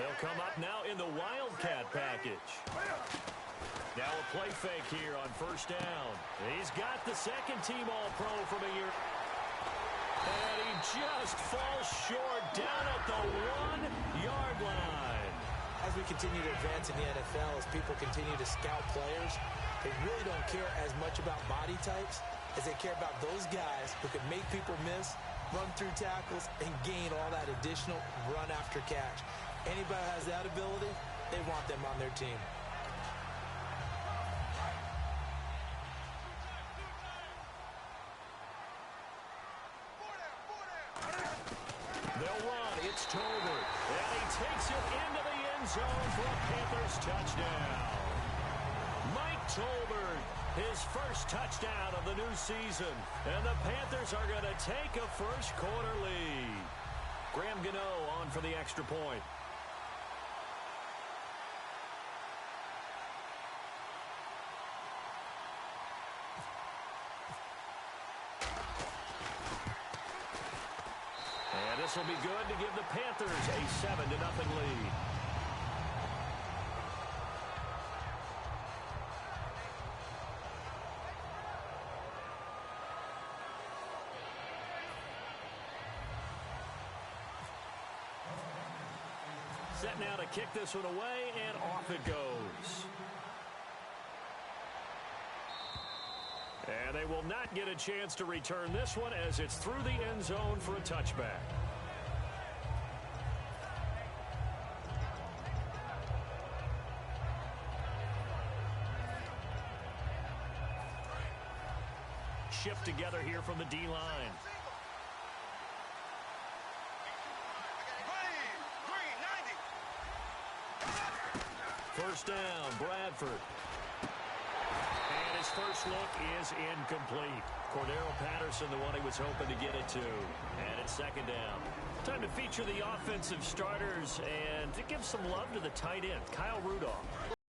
They'll come up now in the Wildcat package. Now a play fake here on first down. He's got the second-team All-Pro from a year. And he just falls short down at the 1-yard line. As we continue to advance in the NFL, as people continue to scout players, they really don't care as much about body types as they care about those guys who can make people miss, run through tackles, and gain all that additional run after catch. Anybody who has that ability, they want them on their team. They'll run. It's Tolbert. And he takes it into the end zone for a Panthers touchdown. Mike Tolbert, his first touchdown of the new season. And the Panthers are going to take a first-quarter lead. Graham Gano on for the extra point. This will be good to give the Panthers a 7-0 lead. Set now to kick this one away, and off it goes. And they will not get a chance to return this one as it's through the end zone for a touchback. Shift together here from the D-line. First down, Bradford. And his first look is incomplete. Cordero Patterson, the one he was hoping to get it to. And it's second down. Time to feature the offensive starters and to give some love to the tight end, Kyle Rudolph.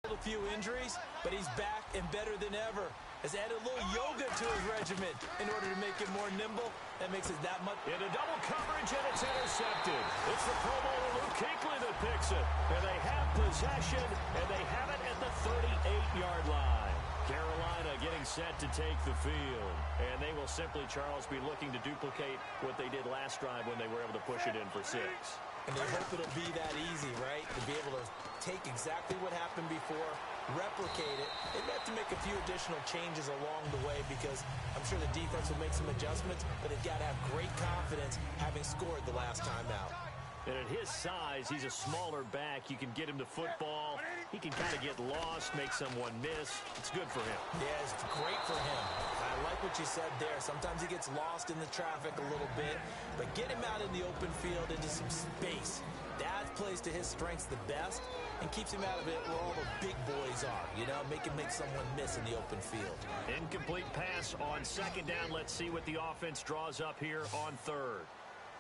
A few injuries, but he's back and better than ever. Has added a little yoga to his regimen in order to make him more nimble. That makes it that much. Into double coverage, and it's intercepted. It's the Pro Bowler Luke Kuechly that picks it. And they have possession, and they have it at the 38-yard line. Carolina getting set to take the field. And they will simply, Charles, be looking to duplicate what they did last drive when they were able to push it in for 6. And they hope it'll be that easy, right? To be able to take exactly what happened before, replicate it. They have to make a few additional changes along the way because I'm sure the defense will make some adjustments, but they've got to have great confidence having scored the last time out. And at his size, he's a smaller back. You can get him to football. He can kind of get lost, make someone miss. It's good for him. Yeah, it's great for him. I like what you said there. Sometimes he gets lost in the traffic a little bit, but get him out in the open field into some space. That plays to his strengths the best and keeps him out of it where all the big boys are, you know, make someone miss in the open field. Incomplete pass on second down. Let's see what the offense draws up here on third.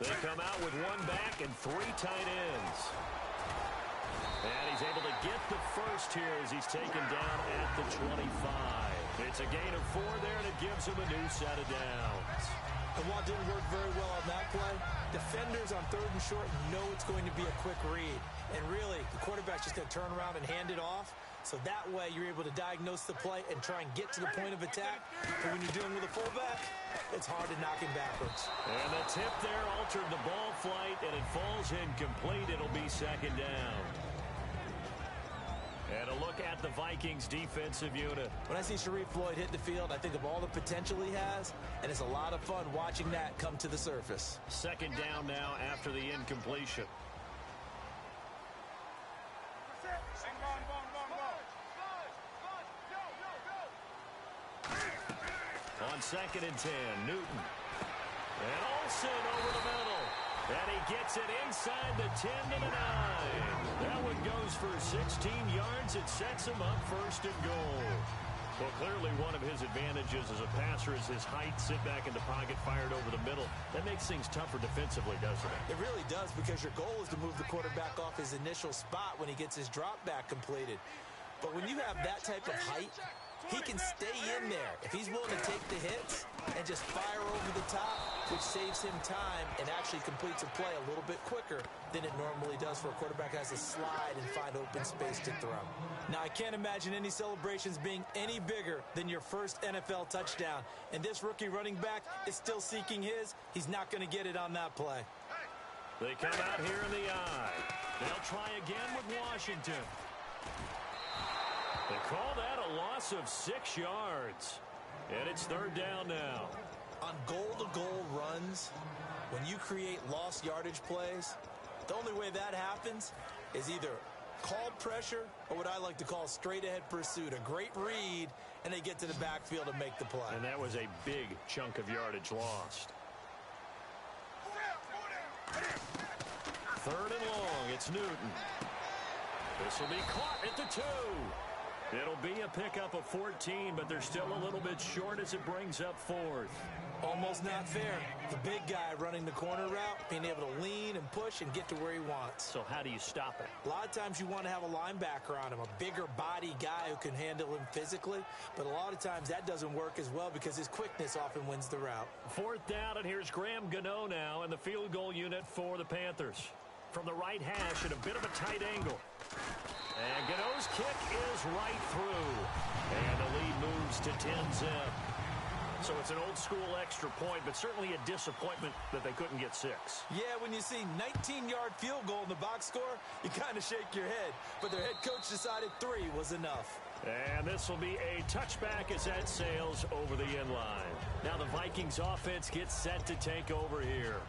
They come out with one back and 3 tight ends. And he's able to get the first here as he's taken down at the 25. It's a gain of 4 there, and it gives him a new set of downs. And while it didn't work very well on that play, defenders on third and short know it's going to be a quick read. And really, the quarterback's just going to turn around and hand it off. So that way, you're able to diagnose the play and try and get to the point of attack. But when you're dealing with a fullback, it's hard to knock him backwards. And the tip there altered the ball flight, and it falls incomplete. It'll be second down. And a look at the Vikings defensive unit. When I see Sharif Floyd hit the field, I think of all the potential he has, and it's a lot of fun watching that come to the surface. Second down now after the incompletion. On 2nd and 10, Newton. And Olsen over the middle. And he gets it inside the 10 to the 9. That one goes for 16 yards. It sets him up first and goal. Well, clearly one of his advantages as a passer is his height. Sit back in the pocket, fired over the middle. That makes things tougher defensively, doesn't it? It really does, because your goal is to move the quarterback off his initial spot when he gets his drop back completed. But when you have that type of height, he can stay in there. If he's willing to take the hits and just fire over the top, which saves him time and actually completes a play a little bit quicker than it normally does for a quarterback who has to slide and find open space to throw. Now, I can't imagine any celebrations being any bigger than your first NFL touchdown. And this rookie running back is still seeking his. He's not going to get it on that play. They come out here in the eye. They'll try again with Washington. They call that a loss of 6 yards. And it's third down now. On goal-to-goal runs, when you create lost yardage plays, the only way that happens is either called pressure or what I like to call straight-ahead pursuit. A great read, and they get to the backfield and make the play. And that was a big chunk of yardage lost. Third and long, it's Newton. This will be caught at the 2. It'll be a pickup of 14, but they're still a little bit short as it brings up 4th. Almost not fair. The big guy running the corner route, being able to lean and push and get to where he wants. So how do you stop it? A lot of times you want to have a linebacker on him, a bigger body guy who can handle him physically. But a lot of times that doesn't work as well because his quickness often wins the route. 4th down, and here's Graham Gano now in the field goal unit for the Panthers. From the right hash at a bit of a tight angle. And Gano's kick is right through. And the lead moves to 10-zip. So it's an old-school extra point, but certainly a disappointment that they couldn't get 6. Yeah, when you see 19-yard field goal in the box score, you kind of shake your head. But their head coach decided 3 was enough. And this will be a touchback as that sails over the end line. Now the Vikings offense gets set to take over here.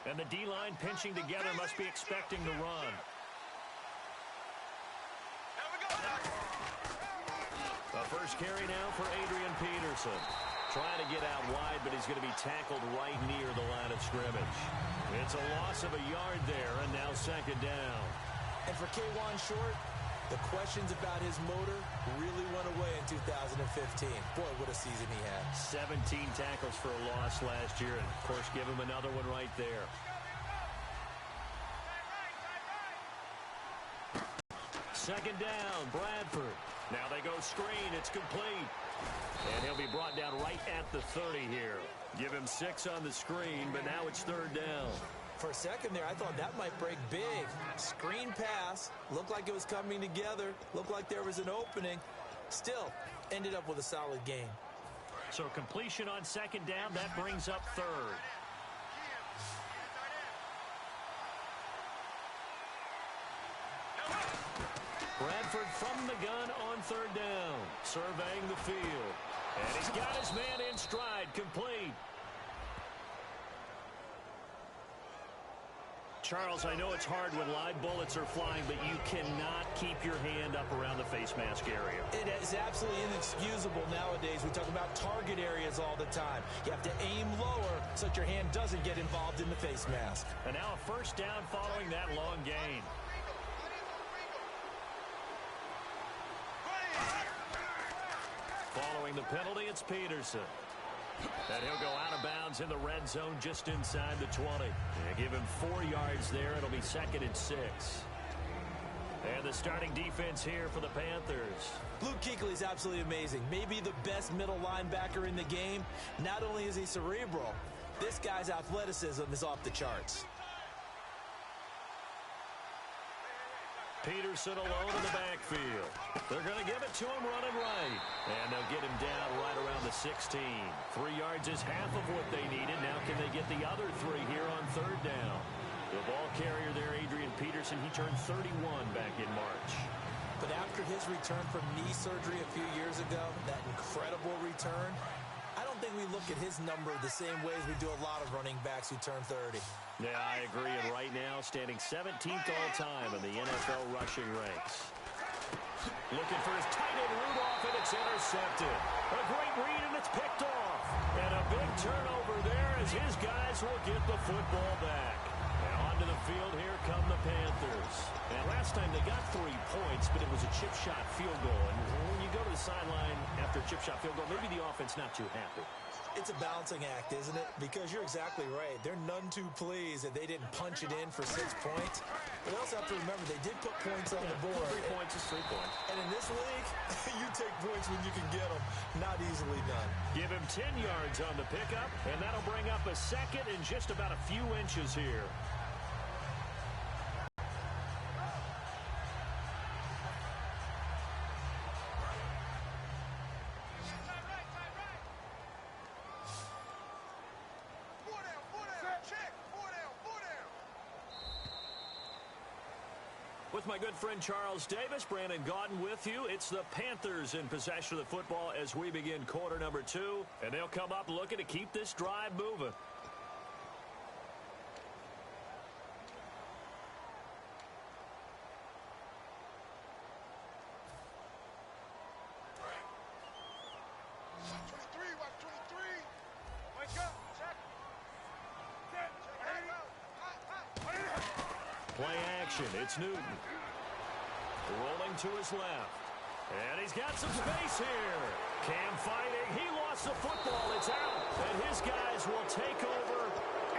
And the D-line pinching together must be expecting the run. The first carry now for Adrian Peterson. Trying to get out wide, but he's going to be tackled right near the line of scrimmage. It's a loss of a yard there, and now second down. And for K'Wan Short, the questions about his motor really went away in 2015. Boy, what a season he had. 17 tackles for a loss last year, and, of course, give him another one right there. Second down, Bradford. Now they go screen. It's complete. And he'll be brought down right at the 30 here. Give him 6 on the screen, but now it's third down. For a second there, I thought that might break big. Screen pass. Looked like it was coming together. Looked like there was an opening. Still, ended up with a solid game. So completion on second down, that brings up third. Bradford from the gun on third down. Surveying the field. And he's got his man in stride, complete. Charles, I know it's hard when live bullets are flying, but you cannot keep your hand up around the face mask area. It is absolutely inexcusable nowadays. We talk about target areas all the time. You have to aim lower so that your hand doesn't get involved in the face mask. And now a first down following that long gain. Following the penalty, it's Peterson. And he'll go out of bounds in the red zone just inside the 20. And give him 4 yards there. It'll be second and 6. And the starting defense here for the Panthers. Luke Kuechly is absolutely amazing. Maybe the best middle linebacker in the game. Not only is he cerebral, this guy's athleticism is off the charts. Peterson alone in the backfield. They're going to give it to him running right. And they'll get him down right around the 16. 3 yards is half of what they needed. Now can they get the other 3 here on third down? The ball carrier there, Adrian Peterson, he turned 31 back in March. But after his return from knee surgery a few years ago, that incredible return, I don't think we look at his number the same way as we do a lot of running backs who turn 30. Yeah, I agree. And right now, standing 17th all-time in the NFL rushing ranks. Looking for his tight end Rudolph, and it's intercepted. A great read, and it's picked off. And a big turnover there as his guys will get the football back. And onto the field, here come the Panthers. And last time they got 3 points, but it was a chip shot field goal. And when you go to the sideline after a chip shot field goal, maybe the offense not too happy. It's a balancing act, isn't it? Because you're exactly right. They're none too pleased that they didn't punch it in for 6 points. But they also have to remember they did put points on the board. 3 points is 3 points. And in this league, you take points when you can get them. Not easily done. Give him 10 yards on the pickup, and that'll bring up a second in just about a few inches here. With my good friend Charles Davis, Brandon Gaudin with you. It's the Panthers in possession of the football as we begin quarter number 2. And they'll come up looking to keep this drive moving. Play action. It's Newton. Rolling to his left. And he's got some space here. Cam fighting. He lost the football. It's out. And his guys will take over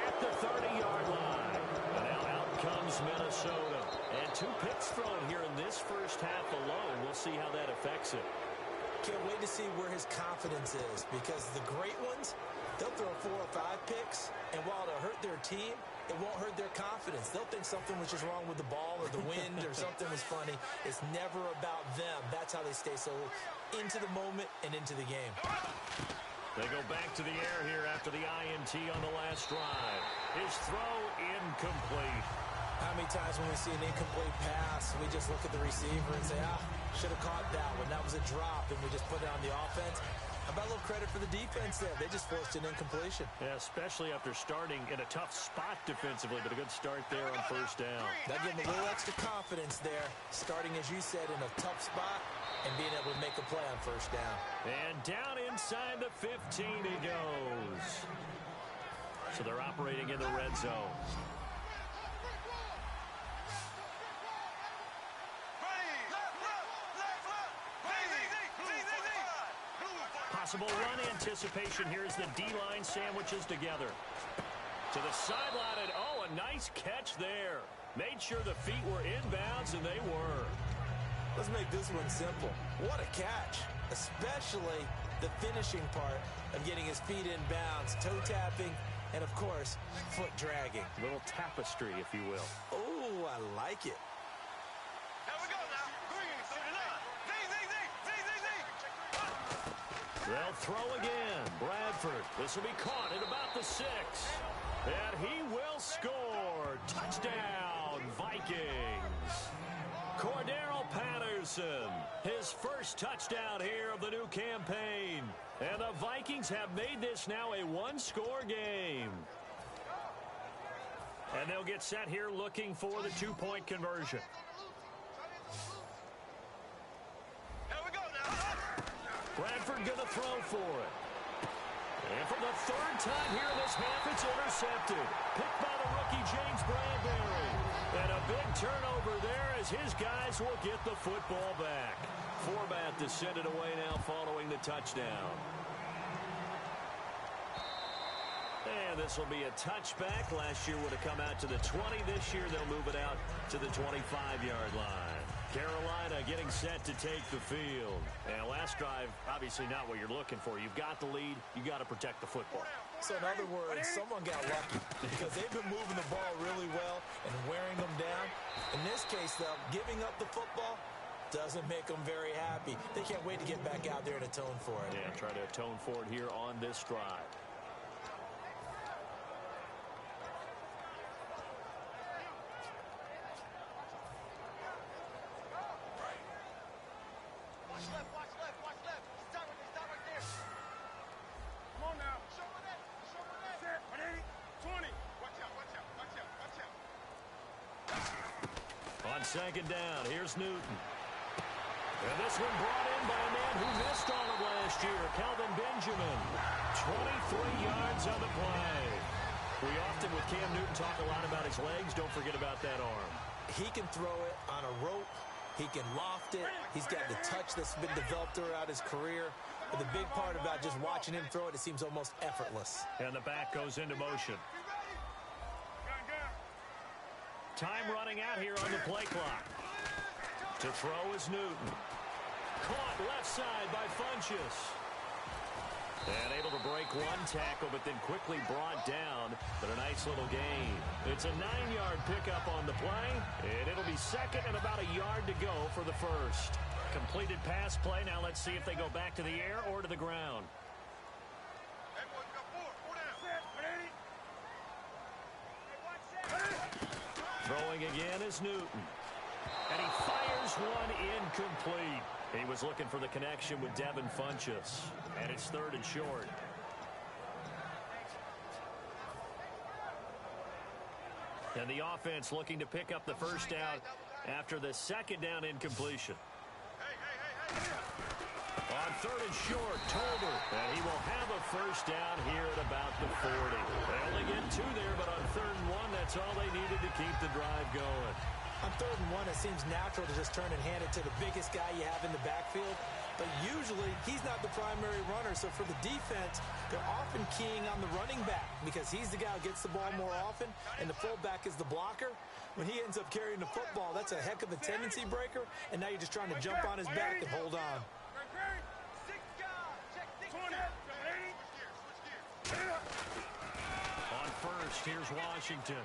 at the 30-yard line. And now out comes Minnesota. And 2 picks thrown here in this first half alone. We'll see how that affects it. Can't wait to see where his confidence is, because the great ones, they'll throw 4 or 5 picks, and while it'll hurt their team, it won't hurt their confidence. They'll think something was just wrong with the ball or the wind or something was funny. It's never about them. That's how they stay so into the moment and into the game. They go back to the air here after the INT on the last drive. His throw incomplete. How many times when we see an incomplete pass, we just look at the receiver and say, should have caught that one. That was a drop, and we just put it on the offense. How about a little credit for the defense there? They just forced an incompletion. Yeah, especially after starting in a tough spot defensively, but a good start there on first down. That gave them a little extra confidence there, starting, as you said, in a tough spot and being able to make a play on first down. And down inside the 15 he goes. So they're operating in the red zone. Possible run anticipation. Here's the D-line sandwiches together. To the sideline, and a nice catch there. Made sure the feet were inbounds, and they were. Let's make this one simple. What a catch, especially the finishing part of getting his feet inbounds, toe tapping, and, of course, foot dragging. A little tapestry, if you will. Oh, I like it. They'll throw again. Bradford. This will be caught at about the 6. And he will score. Touchdown, Vikings. Cordero Patterson. His first touchdown here of the new campaign. And the Vikings have made this now a 1-score game. And they'll get set here looking for the 2-point conversion. Bradford going to throw for it. And for the 3rd time here in this half, it's intercepted. Picked by the rookie James Bradbury. And a big turnover there as his guys will get the football back. Forbat to send it away now following the touchdown. And this will be a touchback. Last year would have come out to the 20. This year they'll move it out to the 25-yard line. Carolina getting set to take the field. And last drive, obviously not what you're looking for. You've got the lead. You've got to protect the football. So in other words, someone got lucky because they've been moving the ball really well and wearing them down. In this case, though, giving up the football doesn't make them very happy. They can't wait to get back out there and atone for it. Yeah, try to atone for it here on this drive. Second down, here's Newton. And this one brought in by a man who missed all of last year, Kelvin Benjamin. 23 yards on the play. We often, with Cam Newton, talk a lot about his legs. Don't forget about that arm. He can throw it on a rope. He can loft it. He's got the touch that's been developed throughout his career. But the big part about just watching him throw it, it seems almost effortless. And the back goes into motion. Time running out here on the play clock. To throw is Newton. Caught left side by Funchess. And able to break one tackle, but then quickly brought down. But a nice little gain. It's a 9-yard pickup on the play, and it'll be second and about a yard to go for the first. Completed pass play. Now let's see if they go back to the air or to the ground. Throwing again is Newton. And he fires one incomplete. He was looking for the connection with Devin Funchess. And it's third and short. And the offense looking to pick up the first down after the second down incompletion. On third and short, Tolbert. And he will have a first down here at about the 40. They only get two there, but on third and one, that's all they needed to keep the drive going. On third and one, it seems natural to just turn and hand it to the biggest guy you have in the backfield. But usually, he's not the primary runner. So for the defense, they're often keying on the running back because he's the guy who gets the ball more often, and the fullback is the blocker. When he ends up carrying the football, that's a heck of a tendency breaker, and now you're just trying to jump on his back and hold on. On first, here's Washington.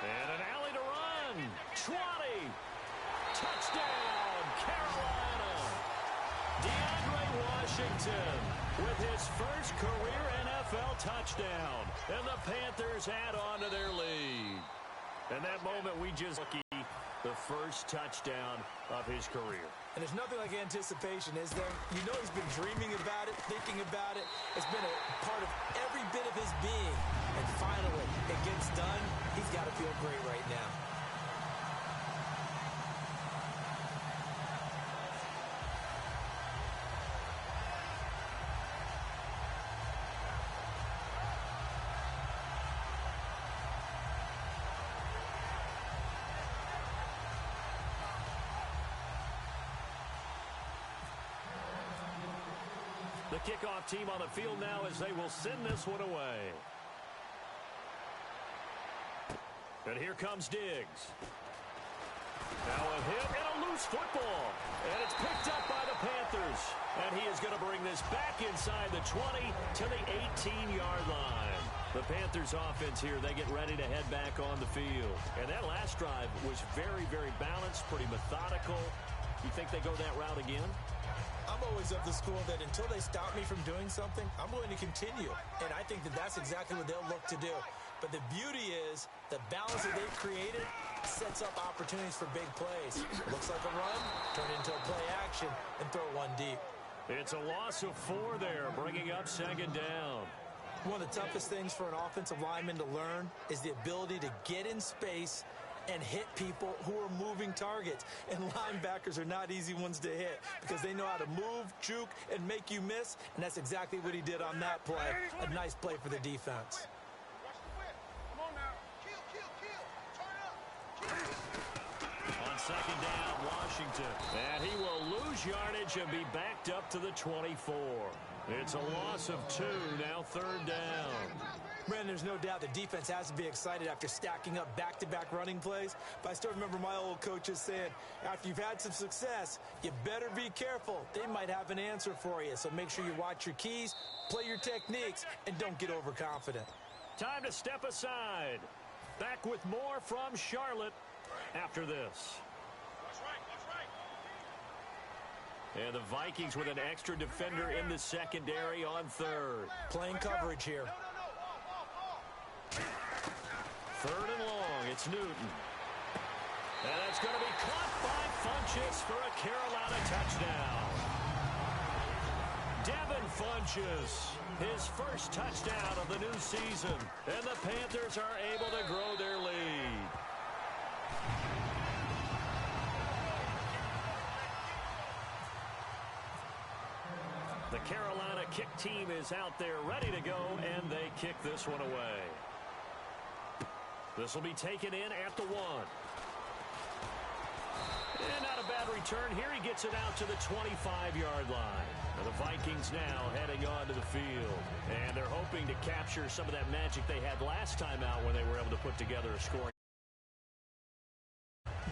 And an alley to run. 20. Touchdown, Carolina. DeAndre Washington with his first career NFL touchdown. And the Panthers add on to their lead. And that moment we just lucky the first touchdown of his career. And there's nothing like anticipation, is there? You know he's been dreaming about it, thinking about it. It's been a part of every bit of his being. And finally, it gets done. He's got to feel great right now. The kickoff team on the field now as they will send this one away. And here comes Diggs. Now a hit and a loose football. And it's picked up by the Panthers. And he is going to bring this back inside the 20 to the 18-yard line. The Panthers offense here, they get ready to head back on the field. And that last drive was very, very balanced, pretty methodical. You think they go that route again? I'm always of the school that until they stop me from doing something, I'm going to continue. And I think that that's exactly what they'll look to do. But the beauty is the balance that they've created sets up opportunities for big plays. Looks like a run, turn it into a play action, and throw one deep. It's a loss of 4 there, bringing up second down. One of the toughest things for an offensive lineman to learn is the ability to get in space and hit people who are moving targets. And linebackers are not easy ones to hit because they know how to move, juke, and make you miss. And that's exactly what he did on that play. A nice play for the defense. On second down, Washington. And he will lose yardage and be backed up to the 24. It's a loss of 2, now third down. Brandon, there's no doubt the defense has to be excited after stacking up back-to-back running plays. But I still remember my old coaches saying, after you've had some success, you better be careful. They might have an answer for you. So make sure you watch your keys, play your techniques, and don't get overconfident. Time to step aside. Back with more from Charlotte after this. And the Vikings with an extra defender in the secondary on third. Playing coverage here. Third and long, it's Newton. And that's going to be caught by Funchess for a Carolina touchdown. Devin Funchess, his first touchdown of the new season. And the Panthers are able to grow their lead. The Carolina kick team is out there ready to go, and they kick this one away. This will be taken in at the 1. And not a bad return here. He gets it out to the 25-yard line. And the Vikings now heading onto the field. And they're hoping to capture some of that magic they had last time out when they were able to put together a scoring.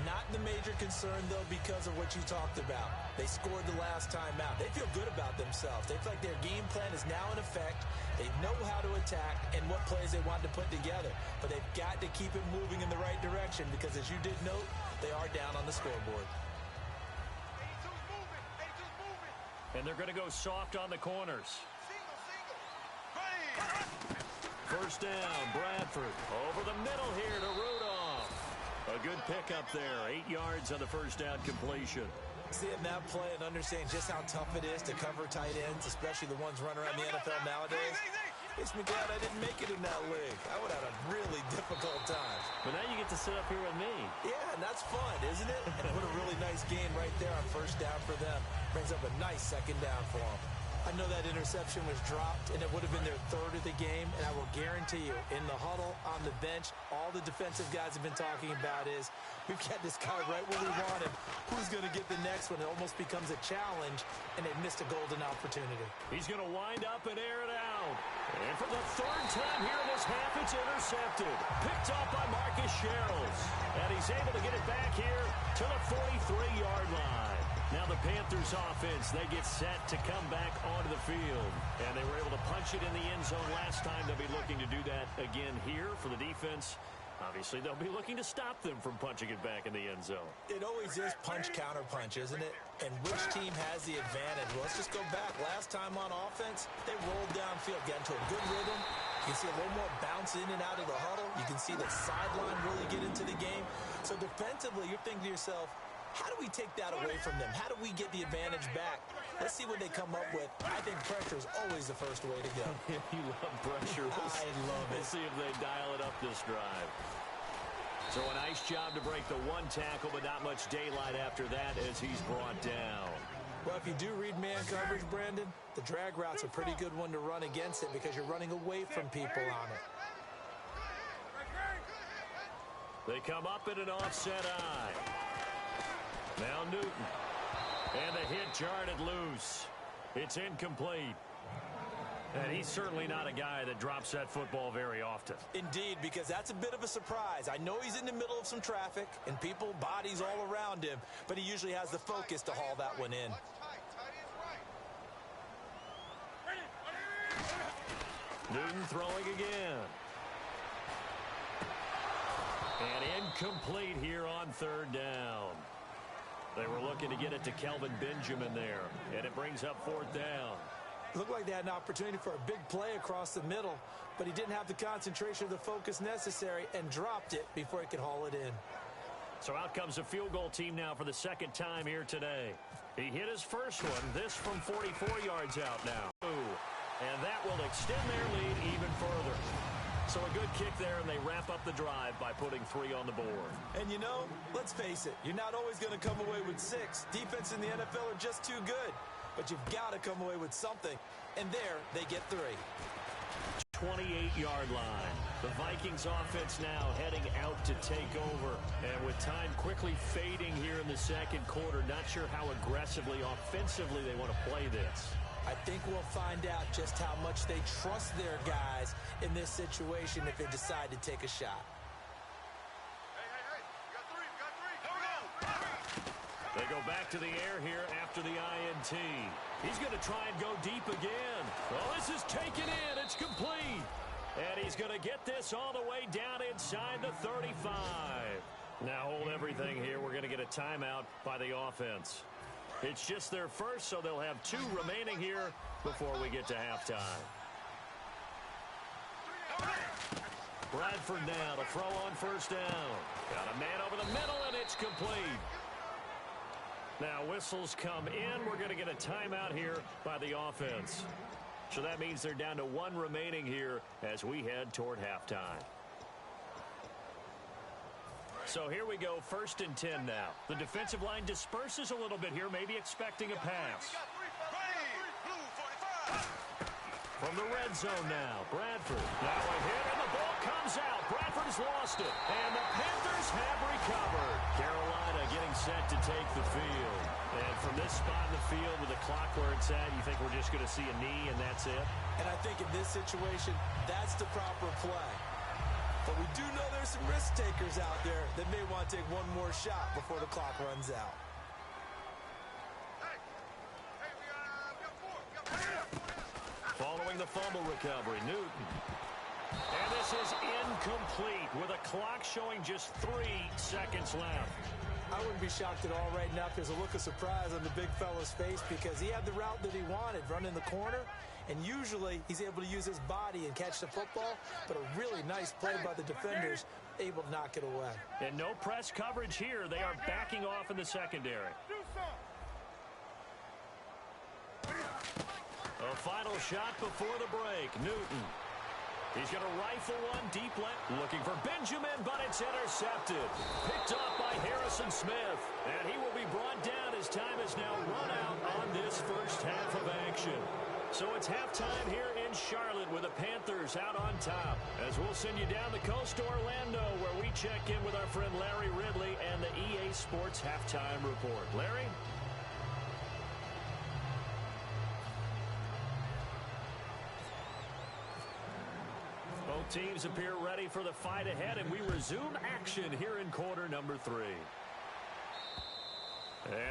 Not the major concern, though, because of what you talked about. They scored the last time out. They feel good about themselves. They feel like their game plan is now in effect. They know how to attack and what plays they want to put together. But they've got to keep it moving in the right direction because, as you did note, they are down on the scoreboard. And they're going to go soft on the corners. First down, Bradford. Over the middle here to Rudolph. A good pickup there. 8 yards on the first down completion. Seeing that play and understanding just how tough it is to cover tight ends, especially the ones running around the NFL nowadays. It's me glad I didn't make it in that league. I would have had a really difficult time. But now you get to sit up here with me. Yeah, and that's fun, isn't it? And what a really nice game right there on first down for them. Brings up a nice second down for them. I know that interception was dropped, and it would have been their third of the game, and I will guarantee you, in the huddle, on the bench, all the defensive guys have been talking about is, we've got this guy right where we want him. Who's going to get the next one? It almost becomes a challenge, and they've missed a golden opportunity. He's going to wind up and air it out. And for the third time here in this half, it's intercepted. Picked up by Marcus Sherrills. And he's able to get it back here to the 43-yard line. Now the Panthers offense, they get set to come back onto the field. And they were able to punch it in the end zone last time. They'll be looking to do that again here for the defense. Obviously, they'll be looking to stop them from punching it back in the end zone. It always is punch-counter-punch, isn't it? And which team has the advantage? Well, let's just go back. Last time on offense, they rolled downfield, got into a good rhythm. You can see a little more bounce in and out of the huddle. You can see the sideline really get into the game. So defensively, you're thinking to yourself, how do we take that away from them? How do we get the advantage back? Let's see what they come up with. I think pressure is always the first way to go. You love pressure. I love it. We'll see if they dial it up this drive. So a nice job to break the one tackle, but not much daylight after that as he's brought down. Well, if you do read man coverage, Brandon, the drag route's a pretty good one to run against it because you're running away from people on it. They come up in an offset eye. Now Newton. And the hit jarred it loose. It's incomplete. And he's certainly not a guy that drops that football very often. Indeed, because that's a bit of a surprise. I know he's in the middle of some traffic and people, bodies all around him, but he usually has the focus to haul that one in. Newton throwing again. And incomplete here on third down. They were looking to get it to Kelvin Benjamin there, and it brings up fourth down. Looked like they had an opportunity for a big play across the middle, but he didn't have the concentration or the focus necessary and dropped it before he could haul it in. So out comes a field goal team now for the second time here today. He hit his first one, this from 44 yards out now. And that will extend their lead even further. So a good kick there, and they wrap up the drive by putting 3 on the board. And you know, let's face it, you're not always going to come away with 6. Defense in the NFL are just too good. But you've got to come away with something. And there, they get 3. 28-yard line. The Vikings offense now heading out to take over. And with time quickly fading here in the second quarter, not sure how aggressively, offensively they want to play this. I think we'll find out just how much they trust their guys in this situation if they decide to take a shot. They go back to the air here after the INT. He's going to try and go deep again. Well, this is taken in. It's complete. And he's going to get this all the way down inside the 35. Now hold everything here. We're going to get a timeout by the offense. It's just their first, so they'll have 2 remaining here before we get to halftime. Bradford now to throw on first down. Got a man over the middle, and it's complete. Now whistles come in. We're going to get a timeout here by the offense. So that means they're down to 1 remaining here as we head toward halftime. So here we go, 1st and 10 now. The defensive line disperses a little bit here, maybe expecting a pass. From the red zone now, Bradford. Now a hit, and the ball comes out. Bradford's lost it. And the Panthers have recovered. Carolina getting set to take the field. And from this spot in the field with the clock where it's at, you think we're just going to see a knee and that's it? And I think in this situation, that's the proper play. But we do know there's some risk takers out there that may want to take one more shot before the clock runs out. Following the fumble recovery, Newton. And this is incomplete with a clock showing just 3 seconds left. I wouldn't be shocked at all right now if there's a look of surprise on the big fella's face because he had the route that he wanted, running the corner. And usually he's able to use his body and catch the football, but a really nice play by the defenders, able to knock it away. And no press coverage here. They are backing off in the secondary. A final shot before the break. Newton. He's going to rifle one deep left. Looking for Benjamin, but it's intercepted. Picked up by Harrison Smith. And he will be brought down as time is now run out on this first half of action. So it's halftime here in Charlotte with the Panthers out on top. As we'll send you down the coast to Orlando where we check in with our friend Larry Ridley and the EA Sports Halftime Report. Larry? Both teams appear ready for the fight ahead, and we resume action here in quarter number 3.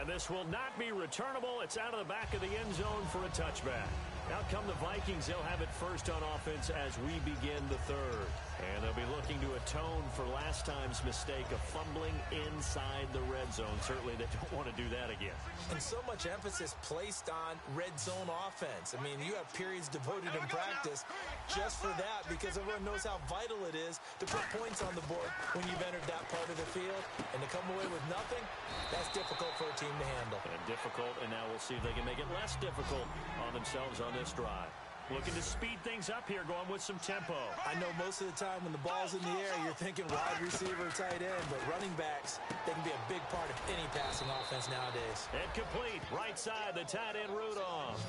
And this will not be returnable. It's out of the back of the end zone for a touchback. Out come the Vikings. They'll have it first on offense as we begin the third. And they'll be looking to atone for last time's mistake of fumbling inside the red zone. Certainly they don't want to do that again. And so much emphasis placed on red zone offense. I mean, you have periods devoted in practice just for that because everyone knows how vital it is to put points on the board when you've entered that part of the field. And to come away with nothing, that's difficult for a team to handle. And difficult, and now we'll see if they can make it less difficult on themselves on this drive. Looking to speed things up here, going with some tempo. I know most of the time when the ball's in the air, you're thinking wide receiver, tight end, but running backs, they can be a big part of any passing offense nowadays. And complete, right side, the tight end Rudolph.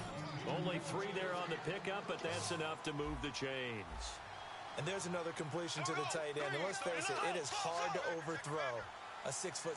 Only 3 there on the pickup, but that's enough to move the chains. And there's another completion to the tight end. And let's face it, it is hard to overthrow a 6'6"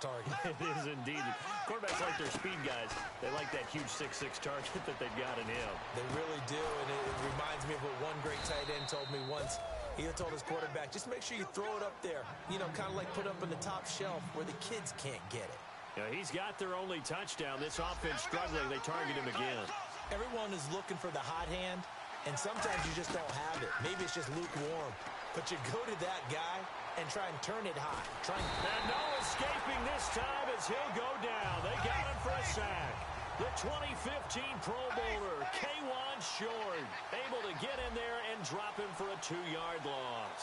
target. It is indeed. Quarterbacks like their speed guys. They like that huge 6'6" target that they've got in him. They really do, and it reminds me of what one great tight end told me once. He told his quarterback, just make sure you throw it up there. You know, kind of like put up on the top shelf where the kids can't get it. Yeah, he's got their only touchdown. This offense struggling. They target him again. Everyone is looking for the hot hand, and sometimes you just don't have it. Maybe it's just lukewarm. But you go to that guy and try and turn it hot. And no escaping this time as he'll go down. They got him for a sack. The 2015 Pro Bowler, K'Wan Short, able to get in there and drop him for a 2-yard loss.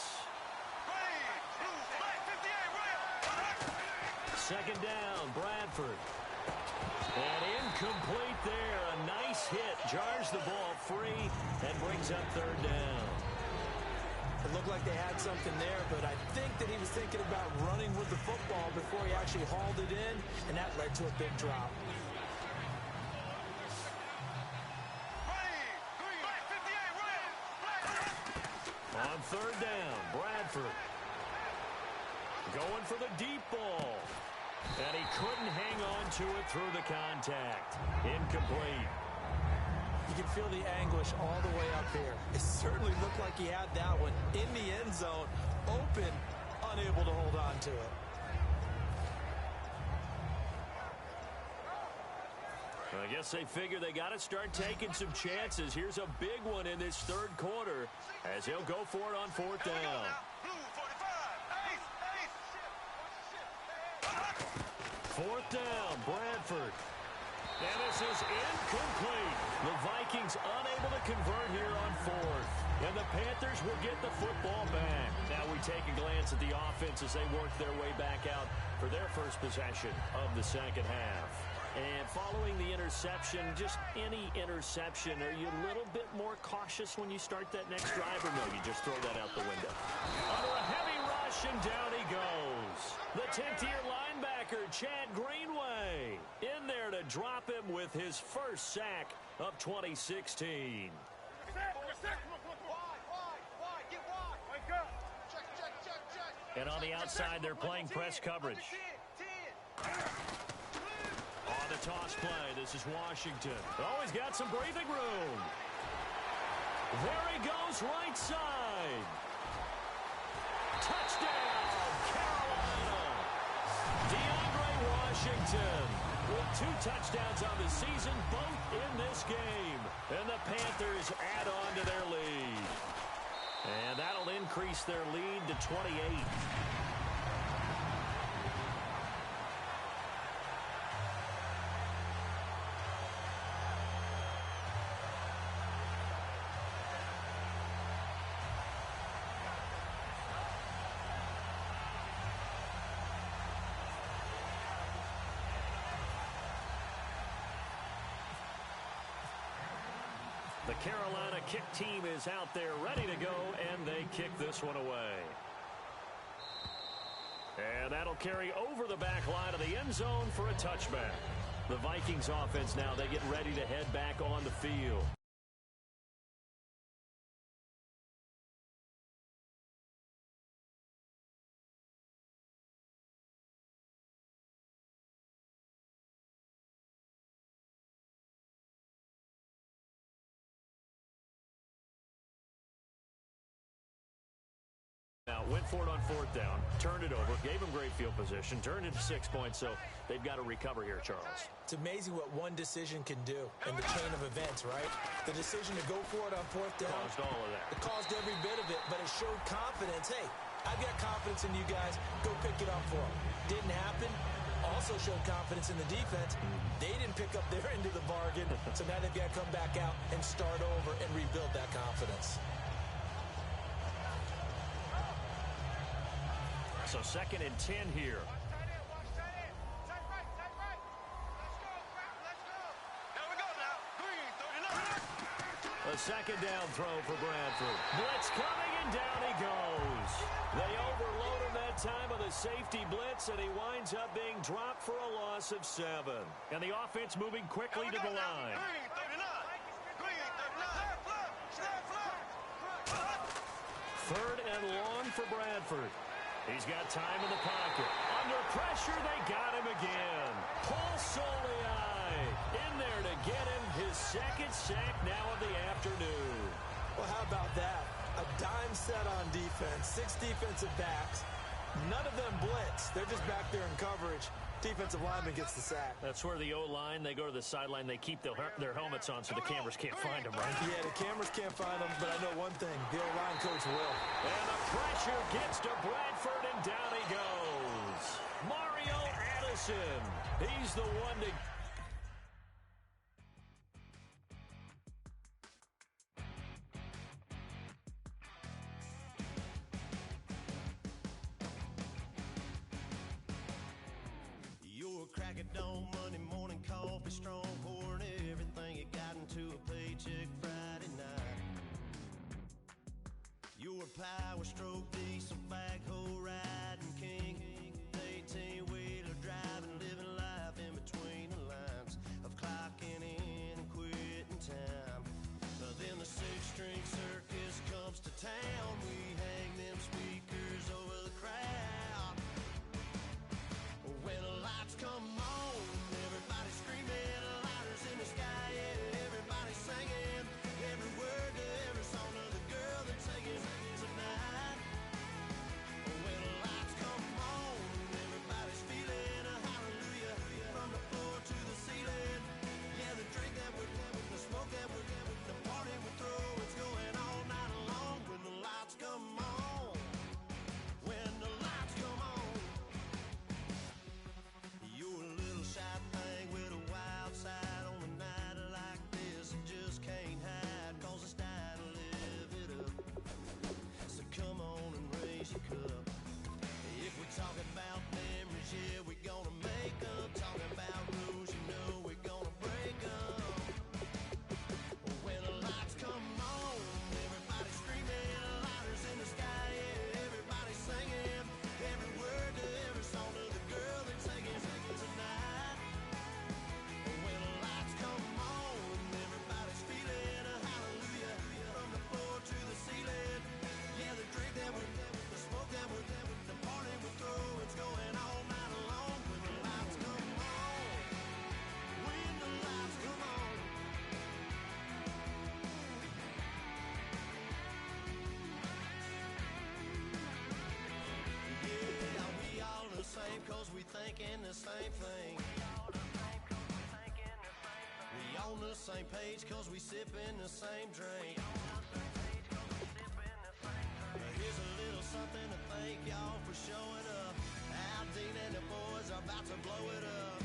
Second down, Bradford. And incomplete there. A nice hit. Jars the ball free and brings up third down. It looked like they had something there, but I think that he was thinking about running with the football before he actually hauled it in, and that led to a big drop. On third down, Bradford going for the deep ball. And he couldn't hang on to it through the contact. Incomplete. You can feel the anguish all the way up here. It certainly looked like he had that one in the end zone, open, unable to hold on to it. I guess they figure they got to start taking some chances. Here's a big one in this third quarter as he'll go for it on fourth down. Fourth down, Bradford. And this is incomplete. The Vikings unable to convert here on fourth. And the Panthers will get the football back. Now we take a glance at the offense as they work their way back out for their first possession of the second half. And following the interception, just any interception, are you a little bit more cautious when you start that next drive, or no, you just throw that out the window? Under a heavy rush, and down he goes. The 10th-year linebacker, Chad Greenway, in there to drop him with his first sack of 2016. And on the outside, they're playing press coverage. On the toss play, this is Washington. Oh, he's got some breathing room. There he goes, right side. Touchdown, Carolina. DeAndre Washington with 2 touchdowns on the season, both in this game. And the Panthers add on to their lead. And that'll increase their lead to 28. The Carolina kick team is out there ready to go, and they kick this one away. And that'll carry over the back line of the end zone for a touchback. The Vikings offense now, they get ready to head back on the field. Now, went for it on 4th down, turned it over, gave him great field position, turned it to 6 points, so they've got to recover here, Charles. It's amazing what one decision can do in the chain of events, right? The decision to go for it on 4th down. Caused all of that. It caused every bit of it, but it showed confidence. Hey, I've got confidence in you guys. Go pick it up for them. Didn't happen. Also showed confidence in the defense. They didn't pick up their end of the bargain, so now they've got to come back out and start over and rebuild that confidence. So 2nd and 10 here. A 2nd down throw for Bradford. Blitz coming, and down he goes. They overload him that time of the safety blitz, and he winds up being dropped for a loss of 7. And the offense moving quickly to the line. 3rd and long for Bradford. He's got time in the pocket. Under pressure, they got him again. Paul Soliai in there to get him his 2nd sack now of the afternoon. Well, how about that? A dime set on defense, 6 defensive backs. None of them blitz. They're just back there in coverage. Defensive lineman gets the sack. That's where the O-line, they go to the sideline, they keep their helmets on so the cameras can't find them, right? Yeah, the cameras can't find them, but I know one thing. The O-line coach will. And the pressure gets to Bradford, and down he goes. Mario Addison. He's the one to... Crack it on Monday morning, coffee strong, pouring everything you got into a paycheck Friday night. Your power stroke, diesel backhoe riding king, 18-wheeler driving, living life in between the lines of clocking in and quitting time. Then the 6-string circus comes to town. We hang them speakers over the crowd. When the lights come on, everybody screaming, lighters in the sky, yeah, everybody singing, every word to every song of the girl they're taking tonight. When the lights same page cause we sippin' the same drink. Here's a little something to thank y'all for showing up. Al Dean and the boys are about to blow it up.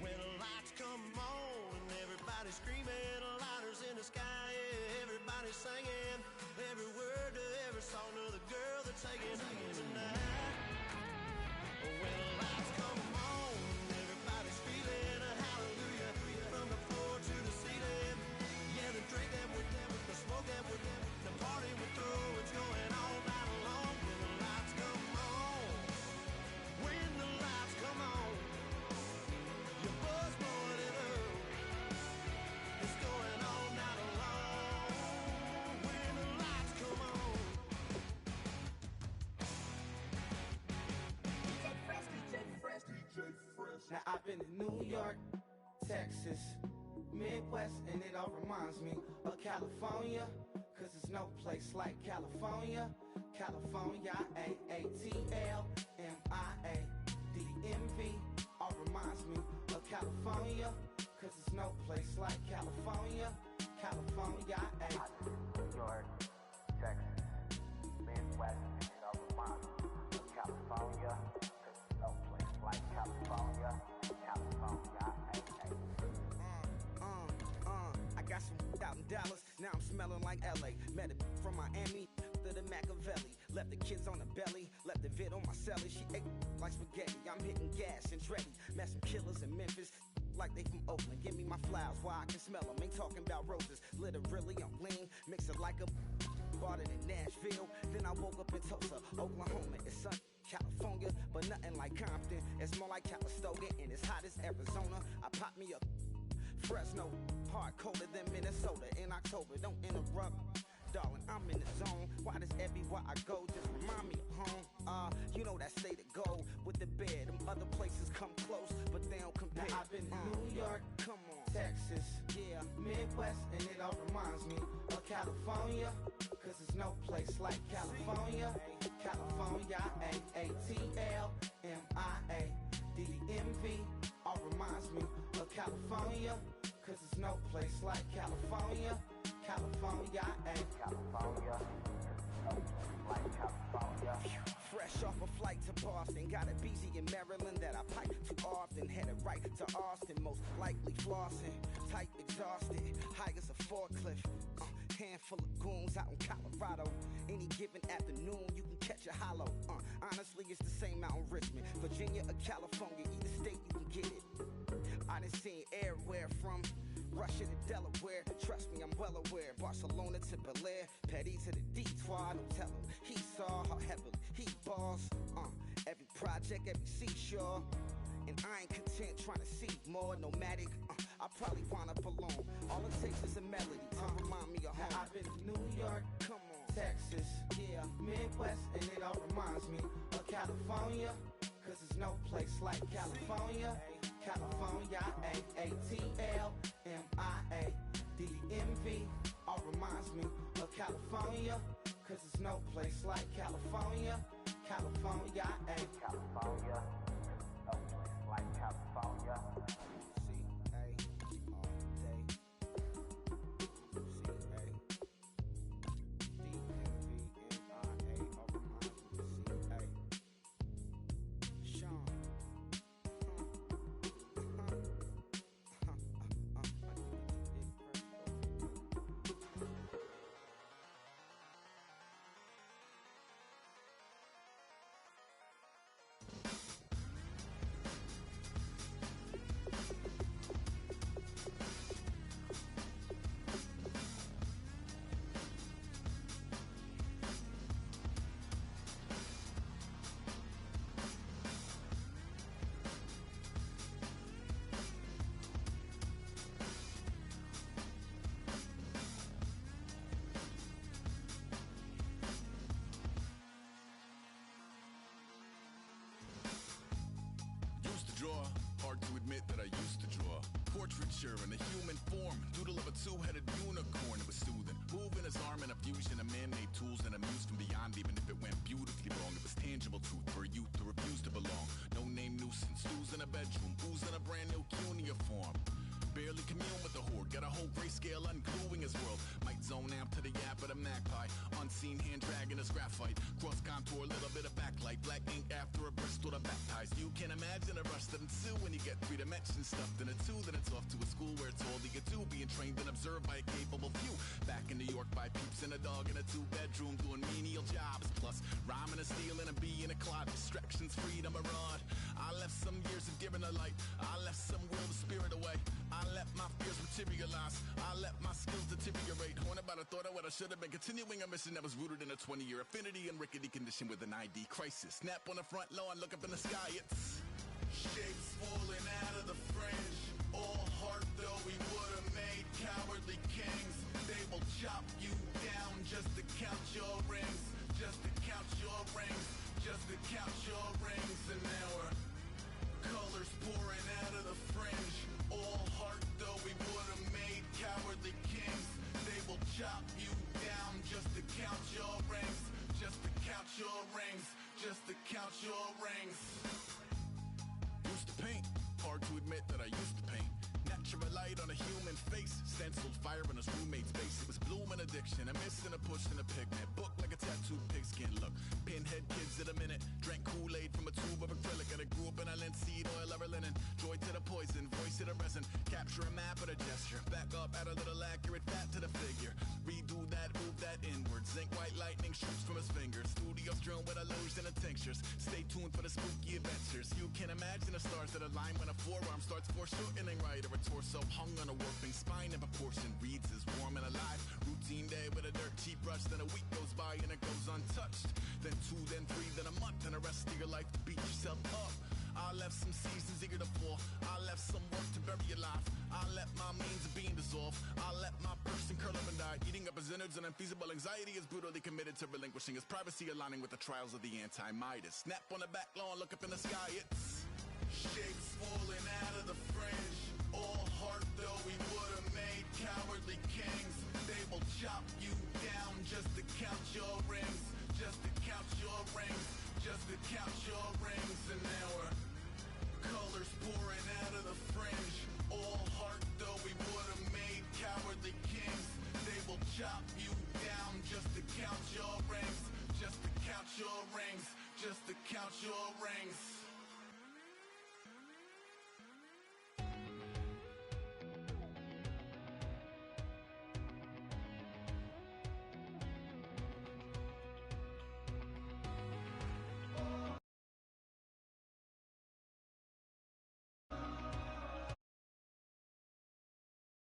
When the lights come on and everybody's screaming, lighters in the sky, yeah, everybody's singing every word to every song of the girl they're taking home tonight. When the lights come on, everybody's feeling a hallelujah from the floor to the ceiling. Yeah, the drink that we're doing, the smoke that we're doing, the party we're through, it's going all night long. When the lights come on, when the lights come on, your buzz blowing it up. It's going all night long. When the lights come on. Now I've been to New York, Texas, Midwest, and it all reminds me of California, cause there's no place like California. California, A-A-T-L-M-I-A-D-M-V, all reminds me of California, cause there's no place like California. California, New York, Texas, Midwest, and it all reminds me of California, cause there's no place like California. California, I got some out in Dallas, now I'm smelling like LA. Met a from Miami to the Machiavelli. Left the kids on the belly, left the vid on my celly. She ate like spaghetti, I'm hitting gas and Dreddy. Met some killers in Memphis, like they from Oakland. Give me my flowers while I can smell them. Ain't talking about roses, literally I'm lean. Mix it like a bought it in Nashville. Then I woke up in Tulsa, Oklahoma. It's sun, California, but nothing like Compton. It's more like Calistoga and it's hot as Arizona. I pop me up Fresno, hard colder than Minnesota in October. Don't interrupt, darling, I'm in the zone. Why does everywhere I go just remind me of home? You know that state of gold with the bed. Them other places come close, but they don't compare. Now I've been to New York, come on, Texas, yeah, Midwest, and it all reminds me of California, cause there's no place like California. California, A-A-T-L-M-I-A-D-M-V, all reminds me of California, cause there's no place like California. California, California, no place like California. Fresh off a flight to Boston, got a BZ in Maryland that I pipe too often. Headed right to Austin, most likely flossing. Tight, exhausted, high as a forklift. Handful of goons out in Colorado. Any given afternoon, you can catch a hollow. Honestly, it's the same out in Richmond, Virginia or California. Either state, you can get it. I done seen everywhere from Russia to Delaware. Trust me, I'm well aware. Barcelona to Bel Air, Petty to the Detroit. Don't tell him he saw how heavily he balls. Every project, every seashore. And I ain't content trying to see more nomadic. I probably wind up alone. All it takes is a melody to remind me of home. Now I've been to New York, come on, Texas, yeah, Midwest, and it all reminds me of California, cause there's no place like California. California, A-A-T-L-M-I-A-D-M-V, all reminds me of California, cause there's no place like California. California, California, no place like California. Draw. Hard to admit that I used to draw. Portraiture in a human form. Doodle of a two-headed unicorn. It was soothing. Moving his arm in a fusion of man-made tools and a muse from beyond. Even if it went beautifully wrong, it was tangible truth for a youth to refuse to belong. No name nuisance. Stews in a bedroom. Oozing a brand new cuneiform. Barely commune with the horde, got a whole grayscale ungluing his world. Might zone amp to the yap of the magpie. Unseen hand dragging his graphite. Cross contour, little bit of backlight. Black ink after a Bristol to baptize. You can imagine a rush that ensue when you get 3 dimensions stuffed in a 2. Then it's off to a school where it's all you get to. Being trained and observed by a capable few. Back in New York by peeps and a dog in a 2-bedroom doing menial jobs. Plus rhyming and stealing and being a clod. Distractions, freedom, a rod. I left some years of giving a light. I left some will the spirit away. I let my fears materialize. I let my skills deteriorate. Horn about a thought of what I should have been. Continuing a mission that was rooted in a 20-year affinity and rickety condition with an ID crisis. Snap on the front lawn, look up in the sky. It's shapes falling out of the fringe. All heart though we would have made cowardly kings. They will chop you down just to count your rings. Just to count your rings. Just to count your rings. And now we're colors pouring out of the fringe. All heart though we would have made cowardly kings. They will chop you down just to count your rings. Just to count your rings. Just to count your rings. Used to paint. Hard to admit that I used to paint. Natural light on a human face. Stenciled fire in his roommate's face. It was bloom and addiction. A miss and a push and a pigment. Book like a tattooed pigskin look. Pinhead kids in a minute. Drank Kool-Aid from a tube of acrylic. And I grew up in a linseed oil ever linen. Joy to the poison. Voice to the resin. Capture a map of the gesture. Back up, add a little accurate fat to the figure. Redo that, move that inward. Zinc white lightning shoots from his fingers. Studios strewn with illusion and tinctures. Stay tuned for the spooky adventures. You can imagine the stars that align when a forearm starts foreshortening right. Or a torso hung on a warping spine in proportion. Reads as warm and alive. Routine day with a dirt cheap brush. Then a week goes by and it goes untouched. Then 2, then 3, then a month. And the rest of your life to beat yourself up. I left some seasons eager to fall. I left some work to bury your life. I let my means of being dissolve. I let my person curl up and die. Eating up his innards and unfeasible anxiety is brutally committed to relinquishing his privacy, aligning with the trials of the anti-Midas. Snap on the back lawn, look up in the sky. It's